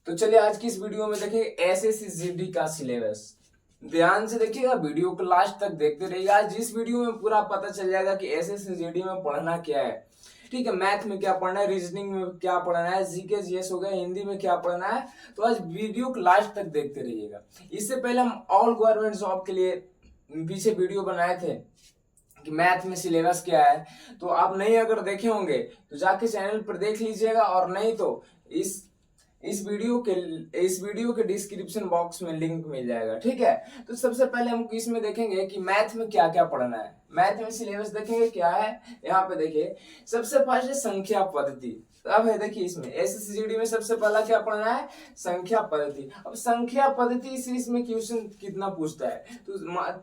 तो चलिए आज की इस वीडियो में देखेंगे एसएससीजीडी का सिलेबस। ध्यान से देखिएगा, वीडियो को लास्ट तक देखते रहिएगा। आज इस वीडियो में पूरा पता चल जाएगा कि एसएससीजीडी में पढ़ना क्या है। ठीक है, मैथ में क्या पढ़ना है, रीजनिंग में क्या पढ़ना है, जीके जीएस हो गया, हिंदी में क्या पढ़ना है। तो आज वीडियो को लास्ट तक देखते रहिएगा। इससे पहले हम ऑल गवर्नमेंट जॉब के लिए पीछे वीडियो बनाए थे कि मैथ में सिलेबस क्या है। तो आप नहीं अगर देखे होंगे तो जाके चैनल पर देख लीजिएगा, और नहीं तो इस वीडियो के डिस्क्रिप्शन बॉक्स में लिंक मिल जाएगा। ठीक है, तो सबसे पहले हम इसमें देखेंगे कि मैथ में क्या क्या पढ़ना है। मैथ में सिलेबस देखेंगे क्या है। यहाँ पे देखिए, सबसे फर्स्ट है संख्या पद्धति। तो अब है देखिए, इसमें एसएससीजीडी में सबसे पहला क्या पढ़ना है, संख्या पद्धति। अब संख्या पद्धति से इसमें क्वेश्चन कितना पूछता है, तो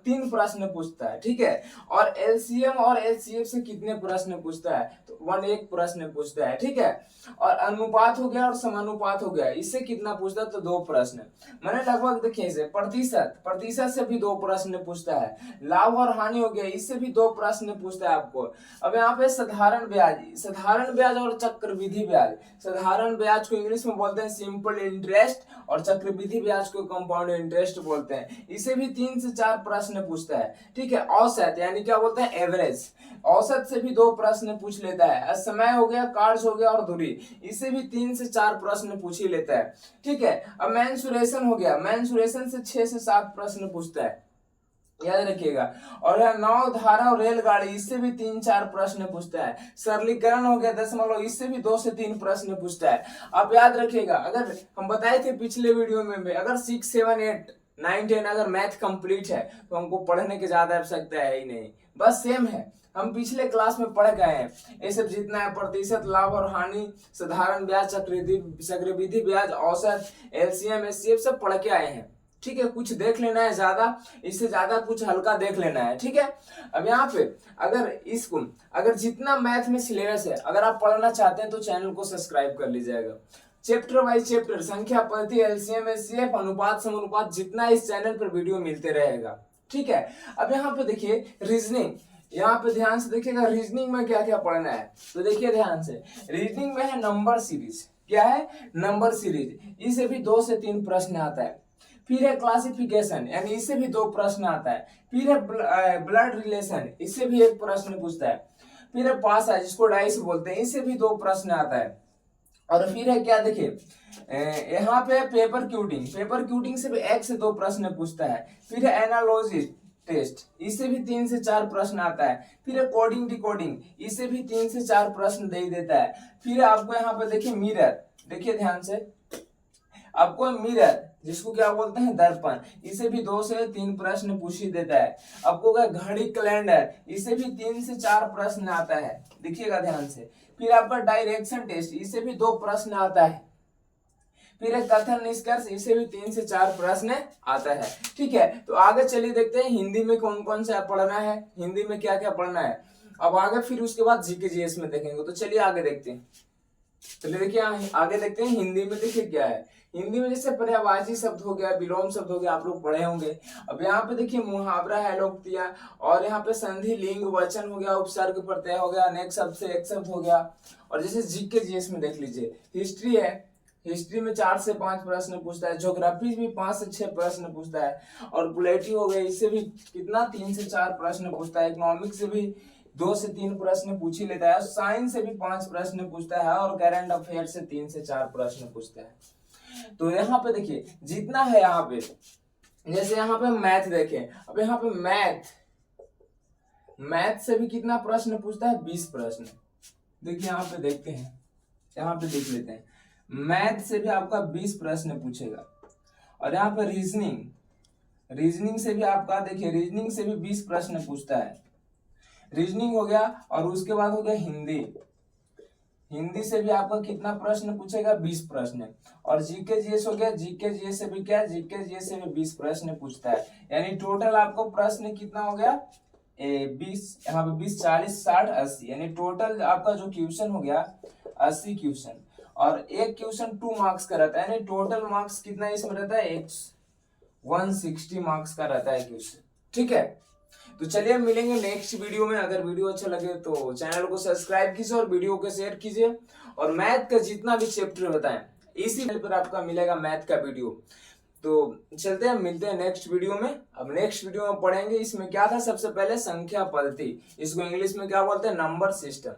3 प्रश्न पूछता है। ठीक है, और एलसीएम और एचसीएफ से कितने प्रश्न पूछता है, तो 1 प्रश्न पूछता है। ठीक है, और अनुपात हो गया और समानुपात हो गया, इससे कितना पूछता है, तो 2 प्रश्न। मैंने लगभग देखिए इसे प्रतिशत से भी 2 प्रश्न पूछता है। लाभ और हानि हो गया, इससे भी 2 प्रश्न पूछता है आपको। अब यहाँ पे साधारण ब्याज और चक्रवृद्धि ब्याज। साधारण ब्याज को इंग्लिश में बोलते हैं सिंपल इंटरेस्ट, और चक्रवृद्धि ब्याज को कंपाउंड इंटरेस्ट बोलते हैं। इसे भी 3 से 4 प्रश्न पूछता है। ठीक है, औसत यानी क्या बोलते हैं, एवरेज, औसत से भी 2 प्रश्न पूछ लेता है। समय हो गया, कार्य हो गया और दूरी, इससे भी 3 से 4 प्रश्न पूछ ही लेता है। ठीक है, अब मेंसुरेशन हो गया, मेंसुरेशन से 6 से 7 प्रश्न पूछता है, याद रखिएगा। और है नाव, धारा और रेलगाड़ी, इससे भी 3-4 प्रश्न पूछता है। सरलीकरण हो गया दशमलव, इससे भी 2 से 3 प्रश्न पूछता है। आप याद रखिएगा, अगर हम बताए थे पिछले वीडियो में भी, अगर 6, 7, 8, 9, 10 अगर मैथ कंप्लीट है तो हमको पढ़ने की ज्यादा आवश्यकता है ही नहीं, बस सेम है। हम पिछले क्लास में पढ़ गए हैं ये सब जितना है, प्रतिशत, लाभ और हानि, साधारण ब्याज, चक्रवृद्धि ब्याज, औसत, एलसीएम, एचसीएफ सब पढ़ के आए हैं। ठीक है, कुछ देख लेना है ज्यादा, इससे ज्यादा कुछ हल्का देख लेना है। ठीक है, अब यहाँ पे अगर जितना मैथ में सिलेबस है, अगर आप पढ़ना चाहते हैं तो चैनल को सब्सक्राइब कर लीजिएगा। चैप्टर वाइज चैप्टर, संख्या पद्धति, एलसीएम, एचसीएफ, अनुपात, समानुपात, जितना इस चैनल पर वीडियो मिलते रहेगा। ठीक है, अब यहाँ पे देखिए रीजनिंग, यहाँ पे ध्यान से देखिएगा रीजनिंग में क्या क्या पढ़ना है। तो देखिए ध्यान से, रीजनिंग में है नंबर सीरीज। क्या है, नंबर सीरीज, इसे भी 2 से 3 प्रश्न आता है। फिर है क्लासिफिकेशन, यानी इससे भी 2 प्रश्न आता है। फिर है ब्लड रिलेशन, इससे भी 1 प्रश्न पूछता है। फिर है पासा, जिसको डाइस बोलते हैं, इससे भी 2 प्रश्न आता है। और फिर है क्या, देखिए यहाँ पे पेपर क्यूटिंग से भी 1 से 2 प्रश्न पूछता है। फिर है एनालॉजी टेस्ट, इससे भी 3 से 4 प्रश्न आता है। फिर है कोडिंग डिकोडिंग, इससे भी 3 से 4 प्रश्न दे देता है। फिर आपको यहाँ पे देखिए मिरर, देखिए ध्यान से, आपको मिरर जिसको क्या बोलते हैं, दर्पण, इसे भी 2 से 3 प्रश्न पूछ ही देता है। आपको क्या, घड़ी, कैलेंडर, इसे भी 3 से 4 प्रश्न आता है, देखिएगा ध्यान से। फिर आपका डायरेक्शन टेस्ट, इसे भी 2 प्रश्न आता है। फिर एक कथन निष्कर्ष, इसे भी 3 से 4 प्रश्न आता है। ठीक है, तो आगे चलिए देखते हैं हिंदी में कौन कौन सा पढ़ना है, हिंदी में क्या क्या पढ़ना है। अब आगे फिर उसके बाद जीके जीएस में देखेंगे। तो चलिए आगे देखते हैं। चलिए देखिए आगे देखते हैं हिंदी में। देखिए क्या है, हिंदी में जैसे पर्यायवाची शब्द हो गया, विलोम शब्द हो गया, आप लोग पढ़े होंगे। अब यहाँ पे देखिए मुहावरा है, लोकोक्तियां, और यहाँ पे संधि, लिंग, वचन हो गया, उपसर्ग, प्रत्यय हो गया, अनेक शब्द से एक शब्द हो गया। और जैसे जीके जीएस में देख लीजिए, हिस्ट्री है, हिस्ट्री में 4 से 5 प्रश्न पूछता है। ज्योग्राफी भी 5 से 6 प्रश्न पूछता है। और पॉलिटी हो गया, इससे भी कितना 3 से 4 प्रश्न पूछता है। इकोनॉमिक्स से भी 2 से 3 प्रश्न पूछ ही लेता है। साइंस से भी 5 प्रश्न पूछता है, और करंट अफेयर से 3 से 4 प्रश्न पूछता है। तो यहाँ पे देखिए जितना है, यहाँ पे जैसे यहाँ पे मैथ देखें, अब यहाँ पे मैथ से भी कितना प्रश्न पूछता है, 20 प्रश्न। देखिए यहाँ पे देखते हैं, यहाँ पे देख लेते हैं, मैथ से भी आपका 20 प्रश्न पूछेगा। और यहाँ पे रीजनिंग से भी आपका देखिए, रीजनिंग से भी 20 प्रश्न पूछता है। रीजनिंग हो गया, और उसके बाद हो गया हिंदी से भी आपका कितना प्रश्न पूछेगा, 20 प्रश्न। और जीके जीएस हो गया, जीके जीएस से भी क्या, जीके जीएस से भी 20 प्रश्न पूछता है। यानी टोटल आपको प्रश्न कितना हो गया, 20, यहाँ पे 20, 40, 60, 80, यानी टोटल आपका जो क्वेश्चन हो गया 80 क्वेश्चन। और एक क्वेश्चन 2 मार्क्स का रहता है, यानी टोटल मार्क्स कितना इसमें रहता है, 160 मार्क्स का रहता है क्वेश्चन। ठीक है, तो चलिए मिलेंगे नेक्स्ट वीडियो में। अगर वीडियो अच्छा लगे तो चैनल को सब्सक्राइब कीजिए और वीडियो को शेयर कीजिए। और मैथ का जितना भी चैप्टर बताएं इसी चैनल पर आपका मिलेगा मैथ का वीडियो। तो चलते हैं, मिलते हैं नेक्स्ट वीडियो में। अब नेक्स्ट वीडियो में पढ़ेंगे इसमें क्या था, सबसे पहले संख्या पद्धति, इसको इंग्लिश में क्या बोलते हैं, नंबर सिस्टम।